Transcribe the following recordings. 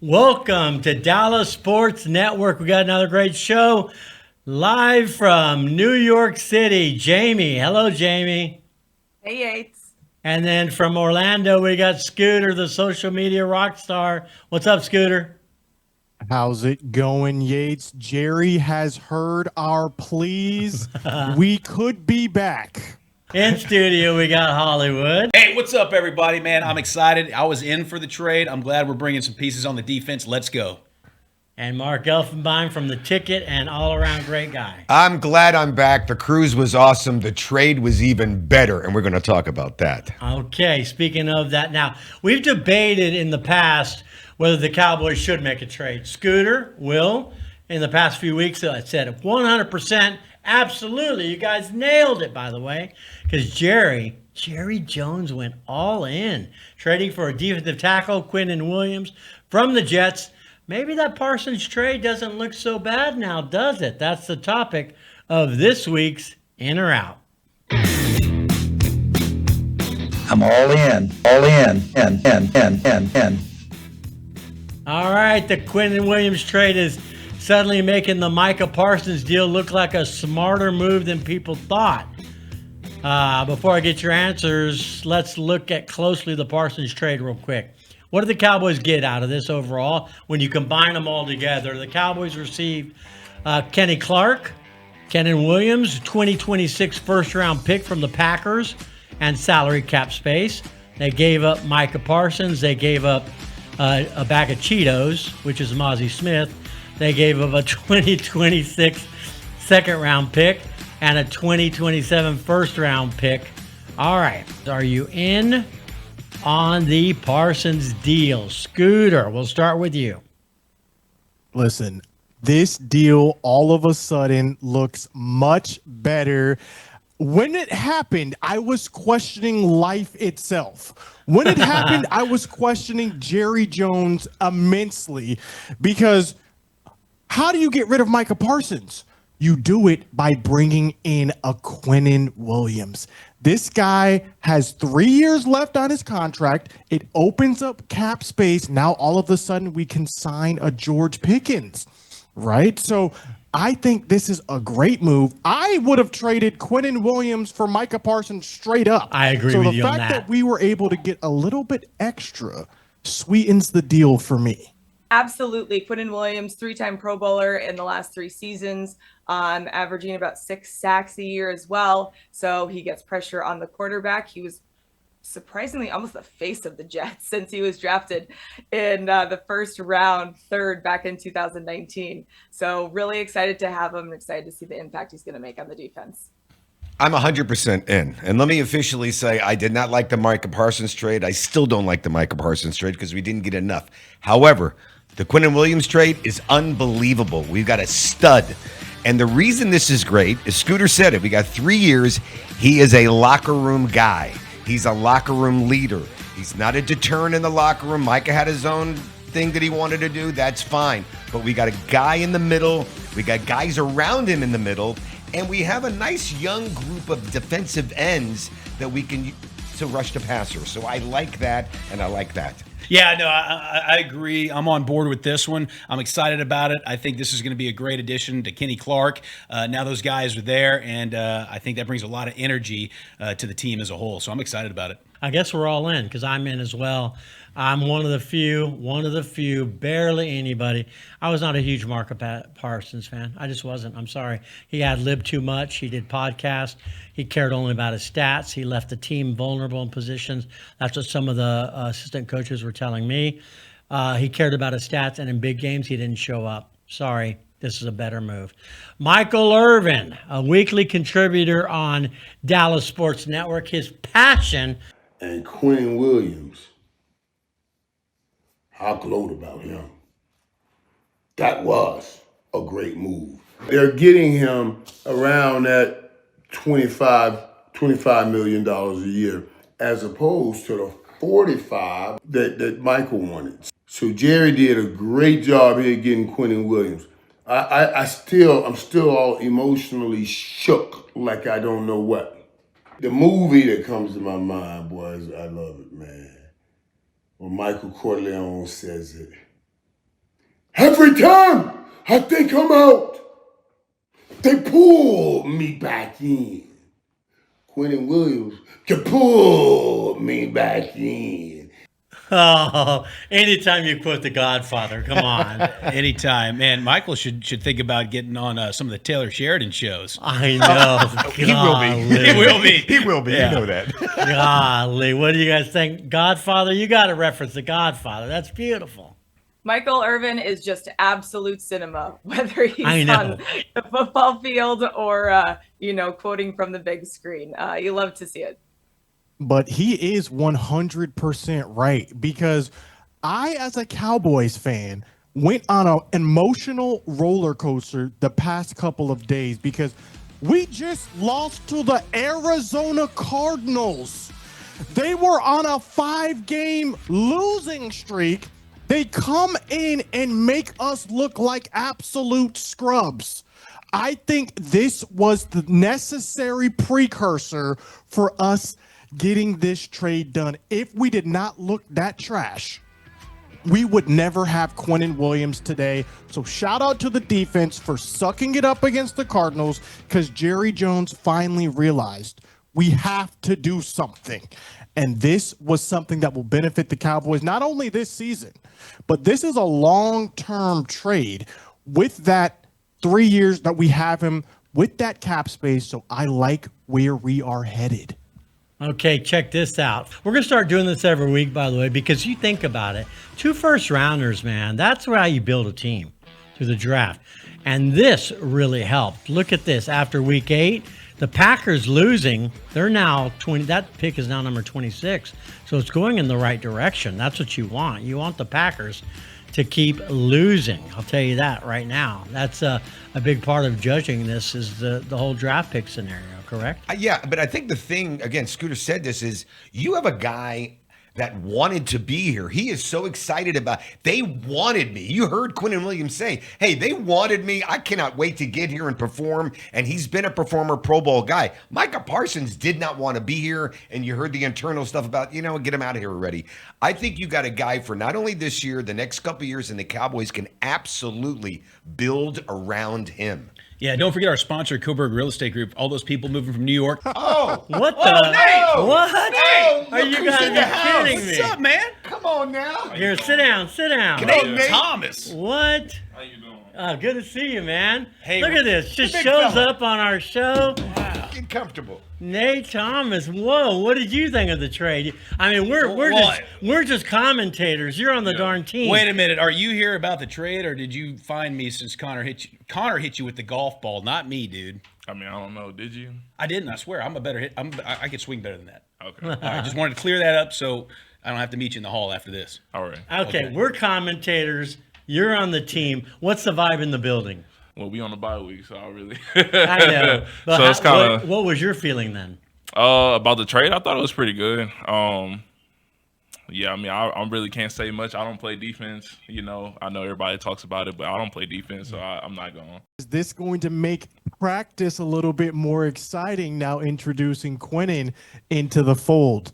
Welcome to Dallas Sports Network. We got another great show live from New York City. Jamie. Hello, Jamie. Hey, Yates. And then from Orlando, we got Scooter, the social media rock star. What's up, Scooter? How's it going, Yates? Jerry has heard our pleas. We could be back. In studio, we got Hollywood. Hey, what's up, everybody, man? I'm excited. I was in for the trade. I'm glad we're bringing some pieces on the defense. Let's go. And Mark Elfenbein from The Ticket, and all-around great guy. I'm glad I'm back. The cruise was awesome. The trade was even better, and we're going to talk about that. Okay, speaking of that, now, we've debated in the past whether the Cowboys should make a trade. Scooter, Will, in the past few weeks, I said 100%, absolutely. You guys nailed it, by the way, because Jerry Jones went all in, trading for a defensive tackle, Quinnen Williams, from the Jets. Maybe that Parsons trade doesn't look so bad now, does it? That's the topic of this week's In or Out. I'm all in. All right, the Quinnen Williams trade is suddenly making the Micah Parsons deal look like a smarter move than people thought. Before I get your answers, let's look at closely the Parsons trade real quick. What did the Cowboys get out of this overall? When you combine them all together, the Cowboys received Kenny Clark, Quinnen Williams, 2026 first-round pick from the Packers, and salary cap space. They gave up Micah Parsons. They gave up a bag of Cheetos, which is Mozzie Smith. They gave up a 2026 second-round pick and a 2027 first-round pick. All right, are you in on the Parsons deal? Scooter, we'll start with you. Listen, this deal all of a sudden looks much better. When it happened, I was questioning life itself. When it happened, I was questioning Jerry Jones immensely, because how do you get rid of Micah Parsons? You do it by bringing in a Quinnen Williams. This guy has 3 years left on his contract. It opens up cap space. Now, all of a sudden, we can sign a George Pickens, right? So I think this is a great move. I would have traded Quinnen Williams for Micah Parsons straight up. I agree with you on that. So the fact that we were able to get a little bit extra sweetens the deal for me. Absolutely. Quinnen Williams, 3-time Pro Bowler in the last 3 seasons, averaging about 6 sacks a year as well. So he gets pressure on the quarterback. He was surprisingly almost the face of the Jets since he was drafted in the first round, third back in 2019. So really excited to have him and excited to see the impact he's going to make on the defense. I'm 100% in. And let me officially say I did not like the Micah Parsons trade. I still don't like the Micah Parsons trade because we didn't get enough. However, the Quinnen Williams trade is unbelievable. We've got a stud. And the reason this is great is Scooter said it. We got 3 years. He is a locker room guy. He's a locker room leader. He's not a deterrent in the locker room. Micah had his own thing that he wanted to do. That's fine. But we got a guy in the middle. We got guys around him in the middle. And we have a nice young group of defensive ends that we can to rush the passer. So I like that, and I like that. Yeah, no, I agree. I'm on board with this one. I'm excited about it. I think this is going to be a great addition to Kenny Clark. Now those guys are there, and I think that brings a lot of energy to the team as a whole. So I'm excited about it. I guess we're all in because I'm in as well. I'm one of the few, barely anybody. I was not a huge Micah Parsons fan. I just wasn't. I'm sorry. He ad-libbed too much. He did podcasts. He cared only about his stats. He left the team vulnerable in positions. That's what some of the assistant coaches were telling me. He cared about his stats, and in big games, he didn't show up. Sorry. This is a better move. Michael Irvin, a weekly contributor on Dallas Sports Network. His passion. And Quinnen Williams, I gloat about him. That was a great move. They're getting him around that $25 million a year, as opposed to the 45 that Michael wanted. So Jerry did a great job here getting Quinnen Williams. I'm still all emotionally shook, like I don't know what. The movie that comes to my mind, boys, I love it, man. When Michael Corleone says it, Every time I think I'm out, they pull me back in. Quinnen Williams can pull me back in. Oh, anytime you quote The Godfather, come on. Anytime, man. Michael should think about getting on some of the Taylor Sheridan shows. I know. He will be. It will be. He will be. Yeah. You know that. Golly, what do you guys think? Godfather, you got to reference The Godfather. That's beautiful. Michael Irvin is just absolute cinema, whether he's I know. on the football field or, quoting from the big screen. You love to see it. But he is 100% right, because I, as a Cowboys fan, went on an emotional roller coaster the past couple of days because we just lost to the Arizona Cardinals. They were on a 5-game losing streak. They come in and make us look like absolute scrubs. I think this was the necessary precursor for us getting this trade done. If we did not look that trash, we would never have Quinnen Williams today. So shout out to the defense for sucking it up against the Cardinals, because Jerry Jones finally realized we have to do something. And this was something that will benefit the Cowboys, not only this season, but this is a long-term trade with that 3 years that we have him with that cap space. So I like where we are headed. Okay, check this out. We're going to start doing this every week, by the way, because you think about it. 2 first-rounders, man, that's how you build a team, through the draft. And this really helped. Look at this. After week 8, the Packers losing, they're now 20. That pick is now number 26. So it's going in the right direction. That's what you want. You want the Packers to keep losing. I'll tell you that right now. That's a big part of judging this, is the whole draft pick scenario, correct? Yeah, but I think the thing, again, Scooter said this, is you have a guy that wanted to be here. He is so excited about, they wanted me. You heard Quinnen Williams say, hey, they wanted me. I cannot wait to get here and perform. And he's been a performer, Pro Bowl guy. Micah Parsons did not want to be here. And you heard the internal stuff about, get him out of here already. I think you got a guy for not only this year, the next couple of years, and the Cowboys can absolutely build around him. Yeah, don't forget our sponsor, Coburg Real Estate Group. All those people moving from New York. Oh, What the? Nate! What? Nate! Are you Look who's in the guys house. kidding me? What's up, man? Come on now. Here, sit down, sit down. Nate Thomas. What? How you doing? Oh, good to see you, man. Hey, look at this. Just big shows fella. up on our show. Get comfortable. Nate Thomas. Whoa, what did you think of the trade? I mean, we're just commentators. You're on the darn team. Wait a minute. Are you here about the trade, or did you find me since Connor hit you? Connor hit you with the golf ball, not me, dude. I mean, I don't know. Did you? I didn't. I swear. I'm a better hit. I could swing better than that. Okay. I just wanted to clear that up so I don't have to meet you in the hall after this. All right. Okay, we're commentators. You're on the team. What's the vibe in the building? Well, we on the bye week, so I really. I know. But So it's kind of what was your feeling then? about the trade. I thought it was pretty good. Yeah, I mean, I really can't say much. I don't play defense. I know everybody talks about it, but I don't play defense, so I'm not going. Is this going to make practice a little bit more exciting now, introducing Quinnen into the fold?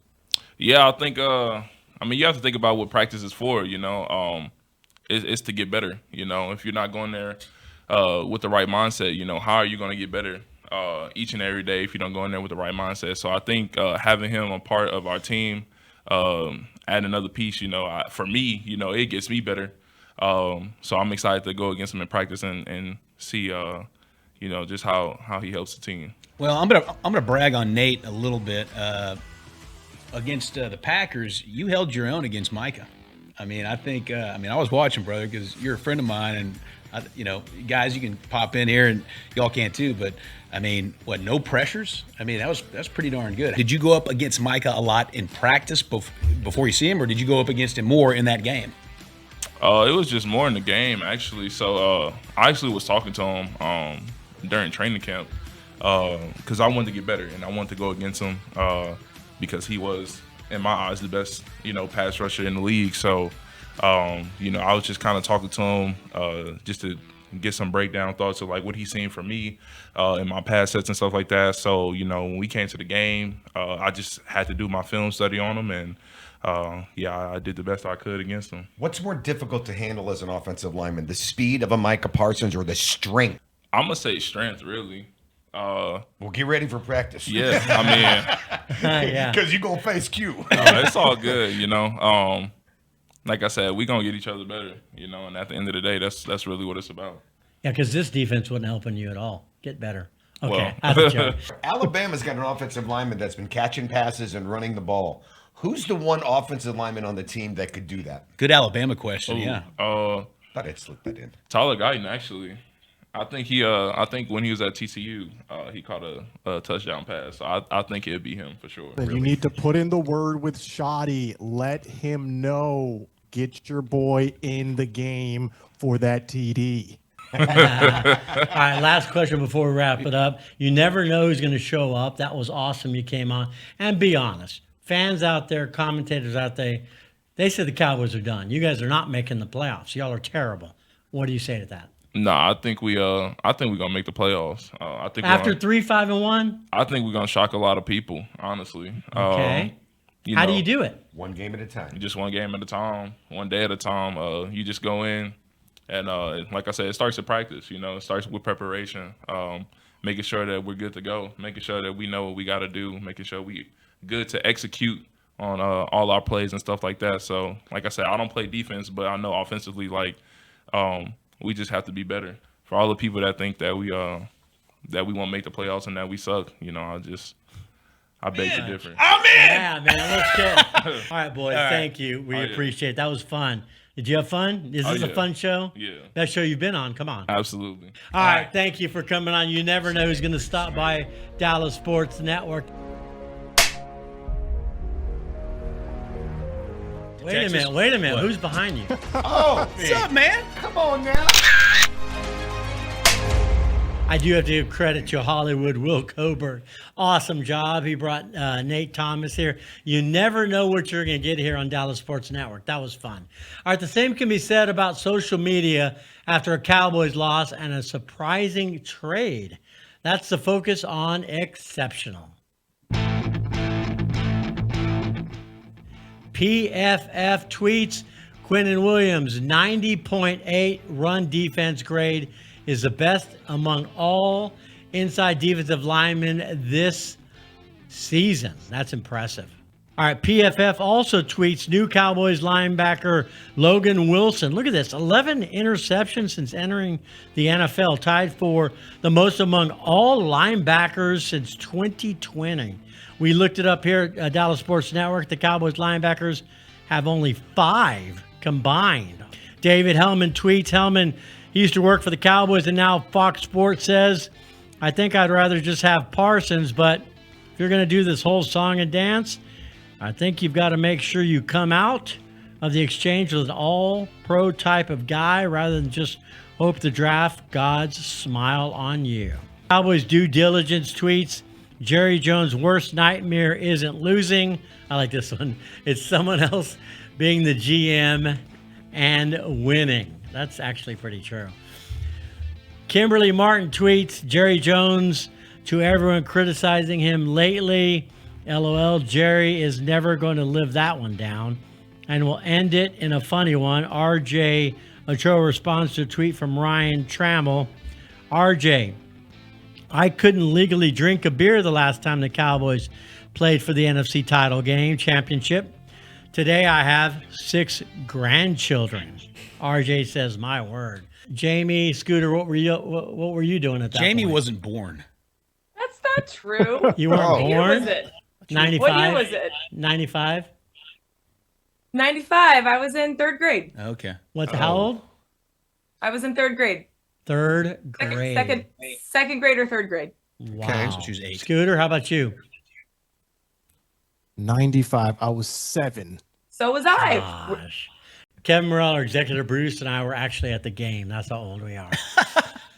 Yeah, I think. You have to think about what practice is for. It's to get better. If you're not going there with the right mindset, how are you going to get better each and every day if you don't go in there with the right mindset? So I think having him a part of our team, add another piece, for me, it gets me better. So I'm excited to go against him in practice and see, just how he helps the team. Well, I'm gonna brag on Nate a little bit. Against the Packers, you held your own against Micah. I mean, I think I was watching, brother, because you're a friend of mine, and guys, you can pop in here, and y'all can too. But I mean, no pressures? I mean, that's pretty darn good. Did you go up against Micah a lot in practice before you see him, or did you go up against him more in that game? It was just more in the game, actually. So I actually was talking to him during training camp because I wanted to get better, and I wanted to go against him because he was, in my eyes, the best, pass rusher in the league. So, I was just kind of talking to him just to get some breakdown thoughts of like what he's seen from me in my past sets and stuff like that. So, you know, when we came to the game, I just had to do my film study on him, and I did the best I could against him. What's more difficult to handle as an offensive lineman, the speed of a Micah Parsons or the strength? I'm gonna say strength, really. Well, get ready for practice. Yeah, I mean, Yeah. Because you're going to face Q. it's all good, you know. Like I said, we're gonna get each other better, you know, and at the end of the day, that's really what it's about. Yeah, because this defense wasn't helping you at all. Get better. Okay, Well. that's a joke. Alabama's got an offensive lineman that's been catching passes and running the ball. Who's the one offensive lineman on the team that could do that? Good Alabama question. Yeah. Thought I'd slip that in. Tyler Guyton, actually. I think when he was at TCU, he caught a touchdown pass. So I think it'd be him for sure. And you need to put in the word with Shoddy. Let him know. Get your boy in the game for that TD. All right, last question before we wrap it up. You never know who's going to show up. That was awesome you came on. And be honest. Fans out there, commentators out there, they said the Cowboys are done. You guys are not making the playoffs. Y'all are terrible. What do you say to that? No, I think we're gonna make the playoffs. I think After 3-5-1? I think we're gonna shock a lot of people, honestly. Okay. How do you do it? One game at a time. Just one game at a time, one day at a time. You just go in, and like I said, it starts at practice. You know, it starts with preparation, making sure that we're good to go, making sure that we know what we got to do, making sure we good to execute on all our plays and stuff like that. So, like I said, I don't play defense, but I know offensively, like we just have to be better. For all the people that think that we won't make the playoffs and that we suck, you know, I beg to differ. Yeah, man. Let's get it. All right, boys. right. Thank you. We appreciate it. That was fun. Did you have fun? Is this a yeah. fun show? Yeah. Best show you've been on. Come on. Absolutely. All right. Thank you for coming on. You never know who's going to stop by Dallas Sports Network. Wait a minute. What? Who's behind you? Oh, What's up, man? come on now. I do have to give credit to Hollywood Will Coburn. Awesome job. He brought Nate Thomas here. You never know what you're going to get here on Dallas Sports Network. That was fun. All right, the same can be said about social media after a Cowboys loss and a surprising trade. That's the focus on Exceptional. PFF tweets, Quinnen Williams, 90.8 run defense grade is the best among all inside defensive linemen this season. That's impressive. All right, PFF also tweets new Cowboys linebacker Logan Wilson. Look at this, 11 interceptions since entering the NFL, tied for the most among all linebackers since 2020. We looked it up here at Dallas Sports Network. The Cowboys linebackers have only 5 combined. David Hellman tweets, Hellman, he used to work for the Cowboys, and now Fox Sports says, I think I'd rather just have Parsons, but if you're going to do this whole song and dance, I think you've got to make sure you come out of the exchange with an all-pro type of guy rather than just hope the draft gods smile on you. Cowboys due diligence tweets, Jerry Jones' worst nightmare isn't losing. I like this one. It's someone else being the GM and winning. That's actually pretty true. Kimberly Martin tweets, Jerry Jones to everyone criticizing him lately. LOL, Jerry is never going to live that one down. And we'll end it in a funny one. RJ Ochoa responds to a tweet from Ryan Trammell. RJ, I couldn't legally drink a beer the last time the Cowboys played for the NFC title game championship. Today I have 6 grandchildren. RJ says, my word. Jamie, Scooter, what were you doing at that Jamie point? wasn't born. That's not true. You weren't What year born? was it? 95? What year was it? 95? 95. I was in 3rd grade. Okay. How old? I was in 3rd grade. 3rd grade. Second grade or 3rd grade. Wow. So she was 8. Scooter, how about you? 95. I was 7. So was I. Gosh. Kevin Morrell, our executive producer, and I were actually at the game. That's how old we are.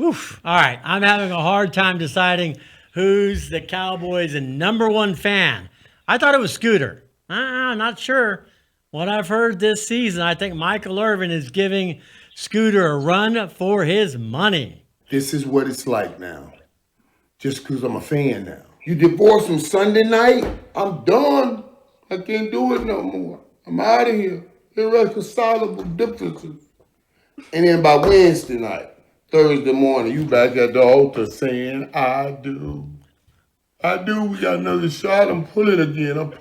Oof. All right. I'm having a hard time deciding who's the Cowboys' #1 fan. I thought it was Scooter. Not sure. What I've heard this season, I think Michael Irvin is giving Scooter a run for his money. This is what it's like now. Just because I'm a fan now. You divorce him Sunday night, I'm done. I can't do it no more. I'm out of here. Irreconcilable differences. And then by Wednesday night, Thursday morning, you back at the altar saying, I do. I do. We got another shot. I'm pulling again.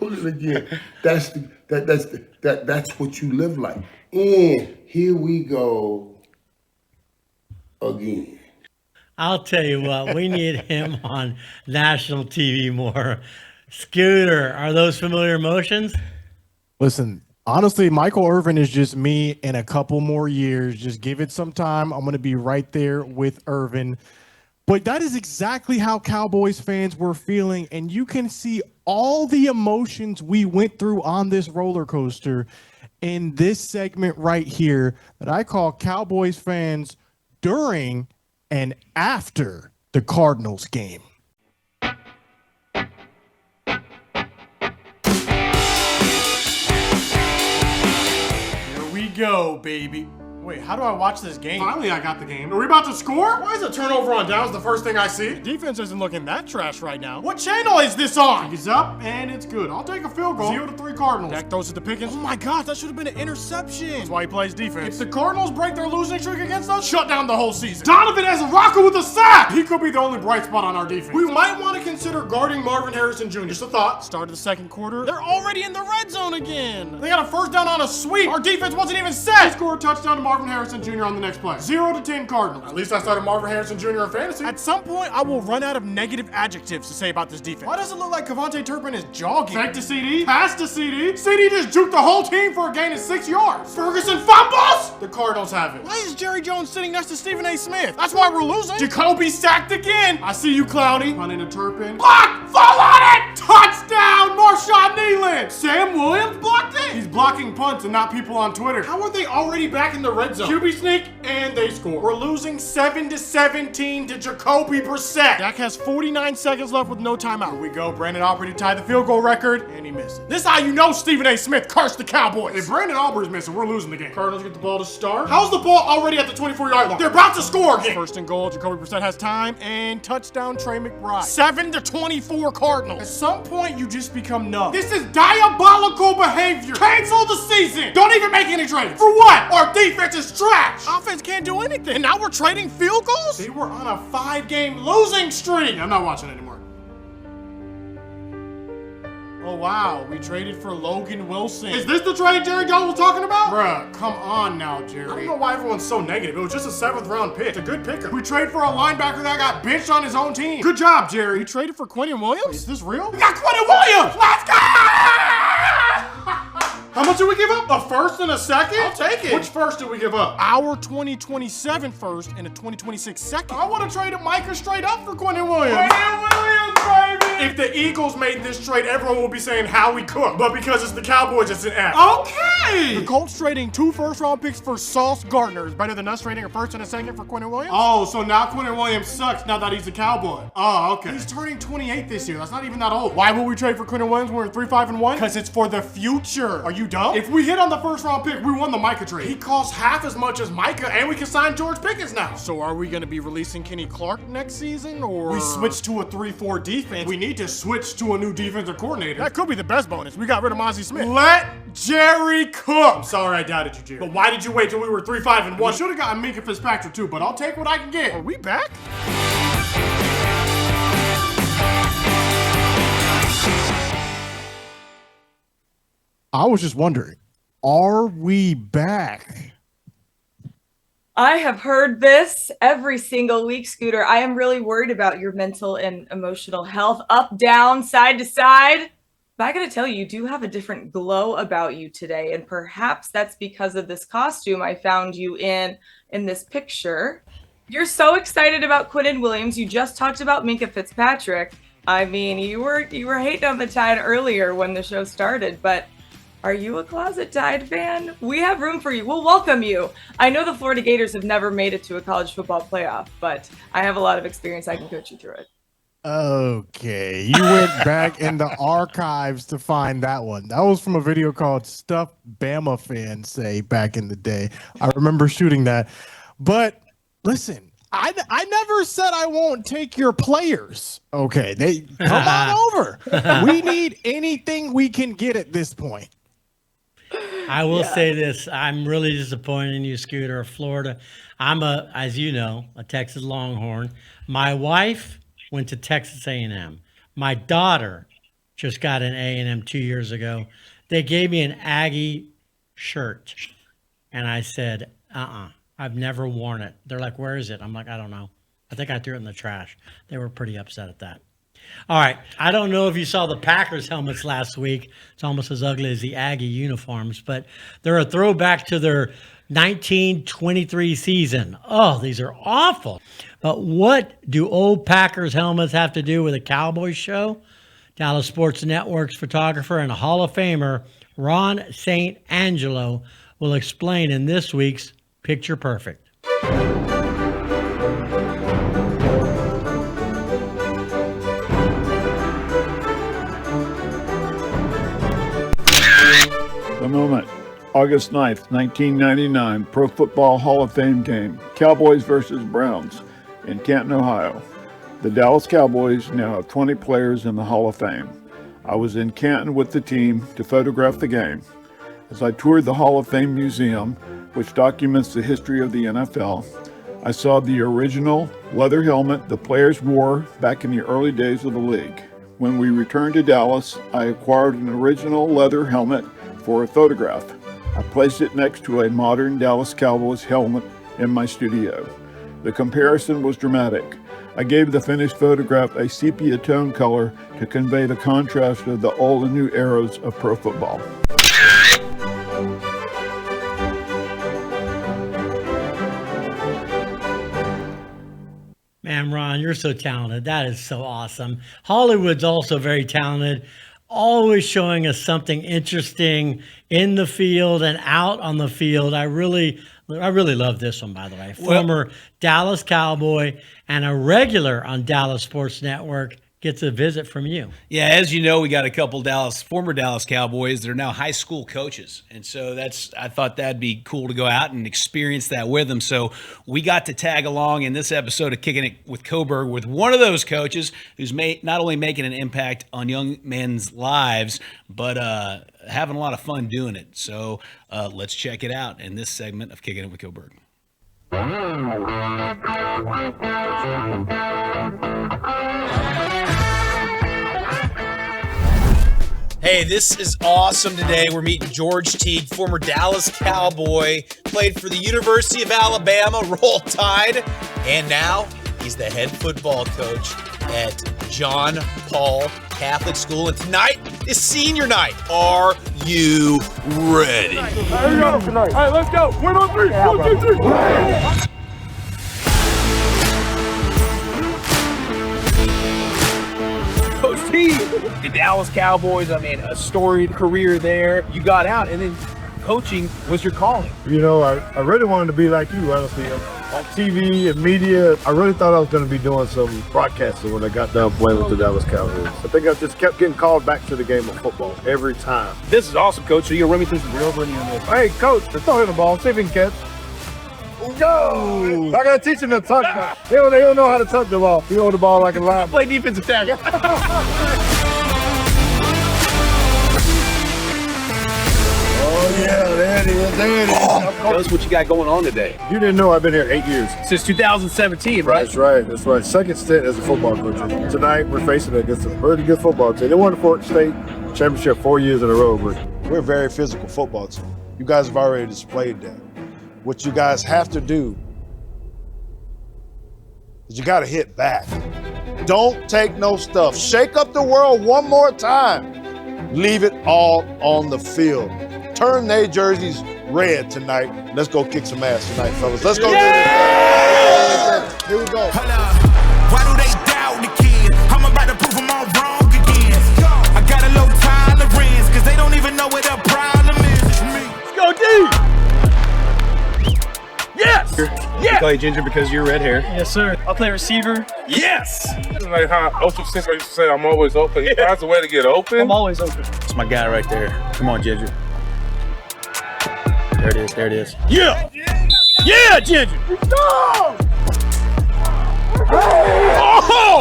That's what you live like. And here we go again. I'll tell you what, we need him on national TV more. Scooter, are those familiar emotions? Listen, honestly, Michael Irvin is just me in a couple more years. Just give it some time. I'm going to be right there with Irvin. But that is exactly how Cowboys fans were feeling. And you can see all the emotions we went through on this roller coaster in this segment right here that I call Cowboys fans during and after the Cardinals game. Here we go, baby. Wait, how do I watch this game? Finally, I got the game. Are we about to score? Why is a turnover on downs the first thing I see? Defense isn't looking that trash right now. What channel is this on? He's up, and it's good. I'll take a field goal. 0-3 Cardinals. Dak throws it to Pickens. Oh my gosh, that should have been an interception. That's why he plays defense. If the Cardinals break their losing streak against us, shut down the whole season. Donovan has a rocket with a sack. He could be the only bright spot on our defense. We might want to consider guarding Marvin Harrison Jr. Just a thought. Start of the second quarter. They're already in the red zone again. They got a first down on a sweep. Our defense wasn't even set. They scored a touchdown to Marvin Harrison Jr. on the next play. 0-10 Cardinals. At least I started Marvin Harrison Jr. in fantasy. At some point, I will run out of negative adjectives to say about this defense. Why does it look like Kevontae Turpin is jogging? Fake to CD, pass to CD. CD just juked the whole team for a gain of 6 yards. Ferguson fumbles! The Cardinals have it. Why is Jerry Jones sitting next to Stephen A. Smith? That's why we're losing. Jacoby sacked again. I see you, Clowney. Run into Turpin. Block! Fall on it! Touchdown, Marshawn Nealon! Sam Williams blocked it? He's blocking punts and not people on Twitter. How are they already back in the red zone? QB sneak, and they score. We're losing 7-17 to Jacoby Brissett. Dak has 49 seconds left with no timeout. Here we go. Brandon Aubrey to tie the field goal record, and he misses. This is how you know Stephen A. Smith cursed the Cowboys. If Brandon Aubrey's missing, we're losing the game. Cardinals get the ball to start. How's the ball already at the 24-yard line? They're about to score again. First and goal. Jacoby Brissett has time, and touchdown Trey McBride. 7-24 Cardinals. At some point, you just become numb. This is diabolical behavior. Cancel the season. Don't even make any trades. For what? Our defense is trash. Offense can't do anything. And now we're trading field goals? They were on a 5-game losing streak. I'm not watching anymore. Oh, wow. We traded for Logan Wilson. Is this the trade Jerry Jones was talking about? Bruh, come on now, Jerry. I don't know why everyone's so negative. It was just a 7th-round pick. It's a good pickup. We traded for a linebacker that got benched on his own team. Good job, Jerry. We traded for Quinnen Williams? Is this real? We got Quinnen Williams! Let's go! How much did we give up? A first and a second? I'll take it. Which first did we give up? Our 2027 first and a 2026 second. I would have traded Micah straight up for Quinnen Williams. Quinnen Williams, baby! If the Eagles made this trade, everyone will be saying how we cook. But because it's the Cowboys, it's an F. Okay! The Colts trading 2 first-round picks for Sauce Gardner is better than us trading a first and a second for Quinnen Williams? Oh, so now Quinnen Williams sucks now that he's a Cowboy. Oh, okay. He's turning 28 this year. That's not even that old. Why would we trade for Quinnen Williams when we're 3-5-1? Because it's for the future. Are you dumb? If we hit on the first-round pick, we won the Micah trade. He costs half as much as Micah, and we can sign George Pickens now. So are we going to be releasing Kenny Clark next season, or we switch to a 3-4 defense? We need to switch to a new defensive coordinator. That could be the best bonus. We got rid of Mozzie Smith. Let Jerry cook. I'm sorry I doubted you, Jerry. But why did you wait till we were 3-5-1? We should have gotten Minka Fitzpatrick too, but I'll take what I can get. Are we back? I was just wondering, are we back? I have heard this every single week, Scooter. I am really worried about your mental and emotional health, up, down, side to side. But I gotta tell you, you do have a different glow about you today, and perhaps that's because of this costume I found you in this picture. You're so excited about Quinnen Williams. You just talked about Minka Fitzpatrick. I mean, you were hating on the Tide earlier when the show started, but are you a closet Tide fan? We have room for you. We'll welcome you. I know the Florida Gators have never made it to a college football playoff, but I have a lot of experience. I can coach you through it. Okay, you went back in the archives to find that one. That was from a video called Stuff Bama Fans Say back in the day. I remember shooting that. But listen, I never said I won't take your players. Okay, they come on over. We need anything we can get at this point. I will say this. I'm really disappointed in you, Scooter, of Florida. I'm as you know, a Texas Longhorn. My wife went to Texas A&M. My daughter just got an A&M 2 years ago. They gave me an Aggie shirt. And I said, I've never worn it. They're like, where is it? I'm like, I don't know. I think I threw it in the trash. They were pretty upset at that. All right. I don't know if you saw the Packers helmets last week. It's almost as ugly as the Aggie uniforms, but they're a throwback to their 1923 season. Oh, these are awful. But what do old Packers helmets have to do with a Cowboys show? Dallas Sports Network's photographer and a Hall of Famer, Ron St. Angelo, will explain in this week's Picture Perfect. The moment. August 9th, 1999, Pro Football Hall of Fame game, Cowboys versus Browns in Canton, Ohio. The Dallas Cowboys now have 20 players in the Hall of Fame. I was in Canton with the team to photograph the game. As I toured the Hall of Fame Museum, which documents the history of the NFL, I saw the original leather helmet the players wore back in the early days of the league. When we returned to Dallas, I acquired an original leather helmet for a photograph. I placed it next to a modern Dallas Cowboys helmet in my studio. The comparison was dramatic. I gave the finished photograph a sepia tone color to convey the contrast of the old and new eras of pro football. Man, Ron, you're so talented. That is so awesome. Hollywood's also very talented, always showing us something interesting in the field and out on the field. I really love this one, by the way. Former Dallas Cowboy and a regular on Dallas Sports Network gets a visit from you. Yeah, as you know, we got a couple former Dallas Cowboys that are now high school coaches. And so I thought that'd be cool to go out and experience that with them. So we got to tag along in this episode of Kicking It with Coburg with one of those coaches who's not only making an impact on young men's lives, but having a lot of fun doing it. So let's check it out in this segment of Kicking It with Coburg. Hey, this is awesome today. We're meeting George Teague, former Dallas Cowboy, played for the University of Alabama, Roll Tide, and now he's the head football coach at John Paul Catholic School. And tonight is senior night. Are you ready? Here we go tonight. All right, let's go. 1, 2, 3. 1, 2, 3. Coach T, the Dallas Cowboys, I mean, a storied career there. You got out, and then coaching was your calling. You know, I really wanted to be like you, honestly. On TV and media, I really thought I was going to be doing some broadcasting when I got done playing with the Dallas Cowboys. I think I just kept getting called back to the game of football every time. This is awesome, Coach. So you're running through some drills when you're in there. Hey, Coach, throw him the ball. See if he can catch. Go! I got to teach him to tuck. They don't know how to tuck the ball. He hold the ball like a line. Play defensive tackle. Oh, yeah, there it is. There it is. Tell us what you got going on today. You didn't know I've been here 8 years. Since 2017, right? That's right. That's right. Second stint as a football coach. Tonight, we're facing against a really good football team. They won the Florida State Championship 4 years in a row. But we're a very physical football team. You guys have already displayed that. What you guys have to do is you got to hit back. Don't take no stuff. Shake up the world one more time. Leave it all on the field. Turn their jerseys red tonight. Let's go kick some ass tonight, fellas. Let's go. Yeah! Here we go. Why do they doubt the kid? I'm about to prove them all wrong again. I got a low tolerance because they don't even know what the problem is. It's me. Let's go, D! Yes! You call you Ginger because you're red hair. Yes, sir. I'll play receiver. Yes! like how Ocho Cinco used to say, I'm always open. He finds a way to get open. I'm always open. That's my guy right there. Come on, Ginger. There it is. There it is. Yeah. Yeah, Ginger. Oh,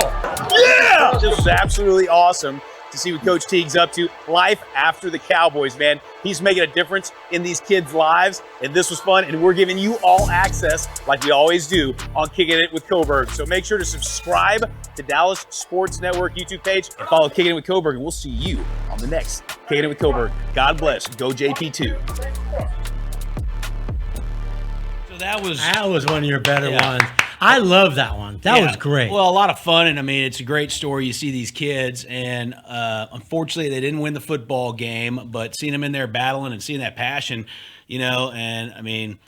yeah. This was absolutely awesome to see what Coach Teague's up to. Life after the Cowboys, man. He's making a difference in these kids' lives, and this was fun, and we're giving you all access, like we always do, on Kicking It with Coburg. So make sure to subscribe to Dallas Sports Network YouTube page and follow Kicking It with Coburg, and we'll see you on the next Kicking It with Coburg. God bless. Go JP2. So that was one of your better ones. I love that one. That was great. Well, a lot of fun, and I mean, it's a great story. You see these kids, and unfortunately, they didn't win the football game, but seeing them in there battling and seeing that passion, and I mean,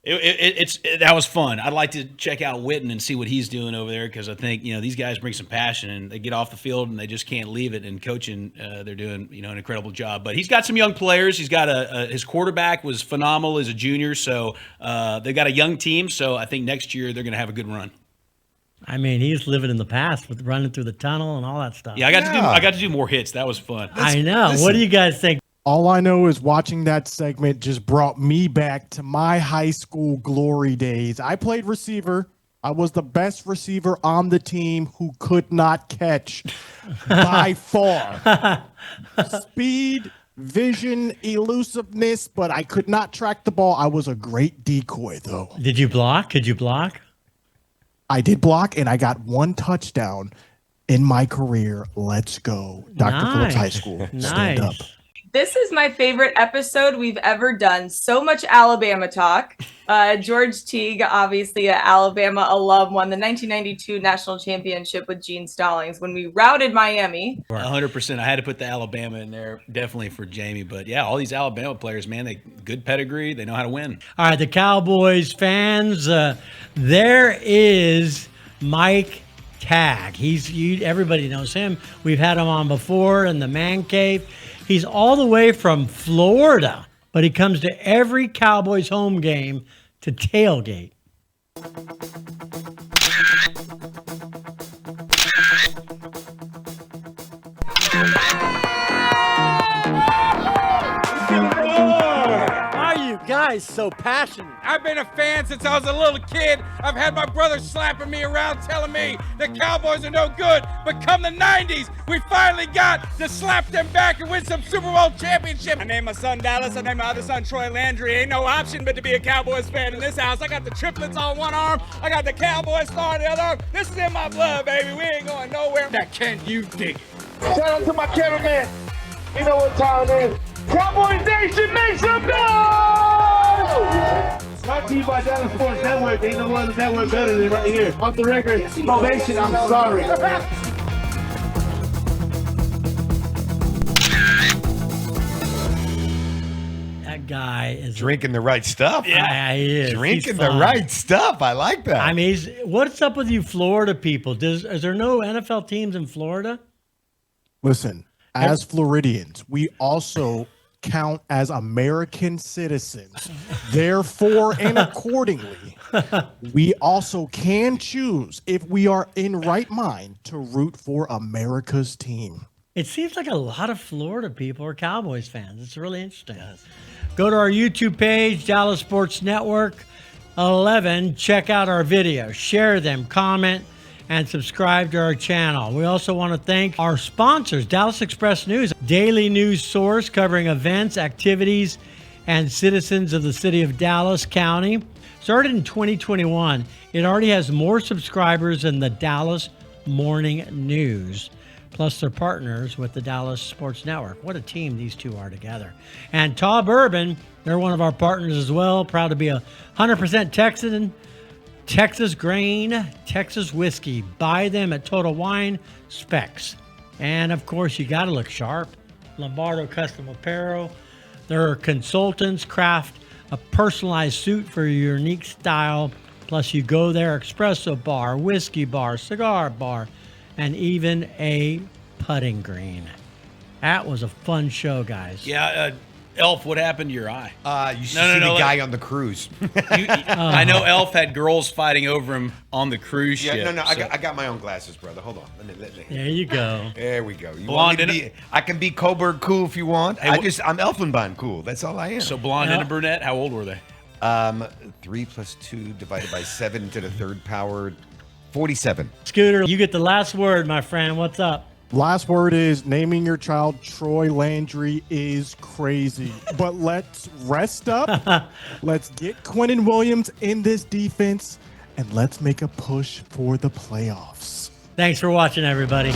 that was fun. I'd like to check out Witten and see what he's doing over there, because I think these guys bring some passion, and they get off the field and they just can't leave it. And coaching, they're doing an incredible job. But he's got some young players. He's got his quarterback was phenomenal as a junior, so they've got a young team. So I think next year they're going to have a good run. I mean, he's living in the past with running through the tunnel and all that stuff. Yeah, I got to do more hits. That was fun. I know. What do you guys think? All I know is watching that segment just brought me back to my high school glory days. I played receiver. I was the best receiver on the team who could not catch by far. Speed, vision, elusiveness, but I could not track the ball. I was a great decoy, though. Did you block? Could you block? I did block, and I got one touchdown in my career. Let's go. Dr. Phillips High School. Stand up. This is my favorite episode we've ever done. So much Alabama talk. George Teague, obviously an Alabama alum, won the 1992 national championship with Gene Stallings when we routed Miami. 100%. I had to put the Alabama in there, definitely for Jamie. But yeah, all these Alabama players, man, they good pedigree. They know how to win. All right, the Cowboys fans, there is Mike Tagg. Everybody knows him. We've had him on before in the Man Cave. He's all the way from Florida, but he comes to every Cowboys home game to tailgate. Why are you guys so passionate? I've been a fan since I was a little kid. I've had my brother slapping me around telling me the Cowboys are no good. But come the 90s, we finally got to slap them back and win some Super Bowl championship. I named my son Dallas. I named my other son Troy Landry. Ain't no option but to be a Cowboys fan in this house. I got the triplets on one arm. I got the Cowboys star on the other arm. This is in my blood, baby. We ain't going nowhere. Now, can you dig it? Shout out to my cameraman. You know what time it is. Cowboys Nation, make some noise! Brought to you by Dallas Sports Network. Ain't no other network better than right here. Off the record, Probation, I'm sorry. That guy is drinking the right stuff. Yeah, he is. Drinking the right stuff. I like that. I mean, what's up with you Florida people? Is there no NFL teams in Florida? Listen, as Floridians, we also count as American citizens. Therefore, and accordingly, we also can choose, if we are in right mind, to root for America's team. It seems like a lot of Florida people are Cowboys fans. It's really interesting. Go to our YouTube page, Dallas Sports Network 11. Check out our videos, share them, comment, and subscribe to our channel. We also want to thank our sponsors, Dallas Express News, daily news source covering events, activities, and citizens of the city of Dallas County. Started in 2021, it already has more subscribers than the Dallas Morning News. Plus, they're partners with the Dallas Sports Network. What a team these two are together. And Taw Bourbon, they're one of our partners as well. Proud to be a 100% Texan. Texas grain, Texas whiskey. Buy them at Total Wine Specs. And of course, you got to look sharp. Lombardo Custom Apparel. Their consultants craft a personalized suit for your unique style. Plus, you go there, espresso bar, whiskey bar, cigar bar, and even a putting green. That was a fun show, guys. Yeah, Elf, what happened to your eye? You should see the guy on the cruise. I know Elf had girls fighting over him on the cruise ship. Yeah, no, I got my own glasses, brother. Hold on. Let me. There you go. There we go. You Blonde want me to I can be Coburg cool if you want. I'm Elfenbein cool. That's all I am. So blonde and a brunette. How old were they? 3 + 2 divided by 7 to the third power, 47. Scooter, you get the last word, my friend. What's up? Last word is naming your child Troy Landry is crazy. But let's rest up. Let's get Quinnen Williams in this defense, and let's make a push for the playoffs. Thanks for watching, everybody.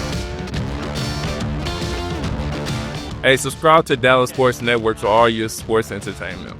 Hey, subscribe to Dallas Sports Network for all your sports entertainment.